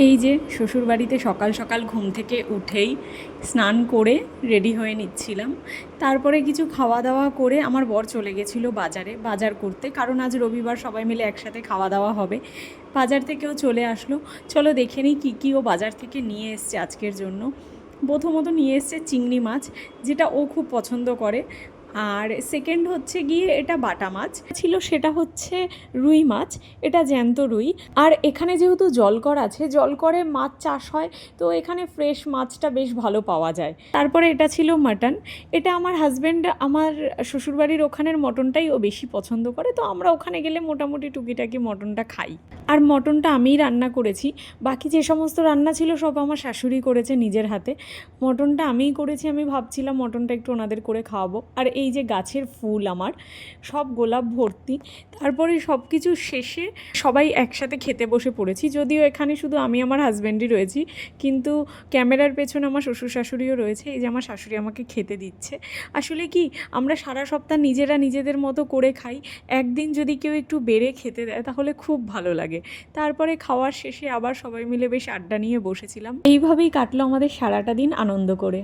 এই যে শ্বশুরবাড়িতে সকাল সকাল ঘুম থেকে উঠেই স্নান করে রেডি হয়ে নিচ্ছিলাম। তারপরে কিছু খাওয়া দাওয়া করে আমার বর চলে গেছিলো বাজার করতে, কারণ আজ রবিবার সবাই মিলে একসাথে খাওয়া দাওয়া হবে। বাজার থেকেও চলে আসলো। চলো দেখে নিই কী ও বাজার থেকে নিয়ে এসছে আজকের জন্য। প্রথমত নিয়ে এসছে চিংড়ি মাছ, যেটা ও খুব পছন্দ করে। আর সেকেন্ড হচ্ছে গিয়ে এটা বাটা মাছ ছিল, সেটা হচ্ছে রুই মাছ, এটা জ্যান্ত রুই। আর এখানে যেহেতু জলকর আছে, জলকরে মাছ চাষ হয়, তো এখানে ফ্রেশ মাছটা বেশ ভালো পাওয়া যায়। তারপরে এটা ছিল মাটন। এটা আমার হাজব্যান্ড আমার শ্বশুরবাড়ির ওখানের মটনটাই ও বেশি পছন্দ করে, তো আমরা ওখানে গেলে মোটামুটি টুকিটাকি মটনটা খাই। আর মটনটা আমিই রান্না করেছি। বাকি যে সমস্ত রান্না ছিল সব আমার শাশুড়ি করেছে নিজের হাতে। মটনটা আমিই করেছি। আমি ভাবছিলাম মটনটা একটু ওনাদের করে খাওয়াবো। আর এই যে গাছের ফুল আমার সব গোলাপ ভর্তি। তারপরে সব কিছু শেষে সবাই একসাথে খেতে বসে পড়েছি। যদিও এখানে শুধু আমি আমার হাজব্যান্ডই রয়েছি, কিন্তু ক্যামেরার পেছনে আমার শ্বশুর শাশুড়িও রয়েছে। এই যে আমার শাশুড়ি আমাকে খেতে দিচ্ছে। আসলে কি, আমরা সারা সপ্তাহ নিজেরা নিজেদের মতো করে খাই, একদিন যদি কেউ একটু বেড়ে খেতে দেয় তাহলে খুব ভালো লাগে। তারপরে খাওয়ার শেষে আবার সবাই মিলে বেশ আড্ডা নিয়ে বসেছিলাম। এইভাবেই কাটলো আমাদের সারাটা দিন আনন্দ করে।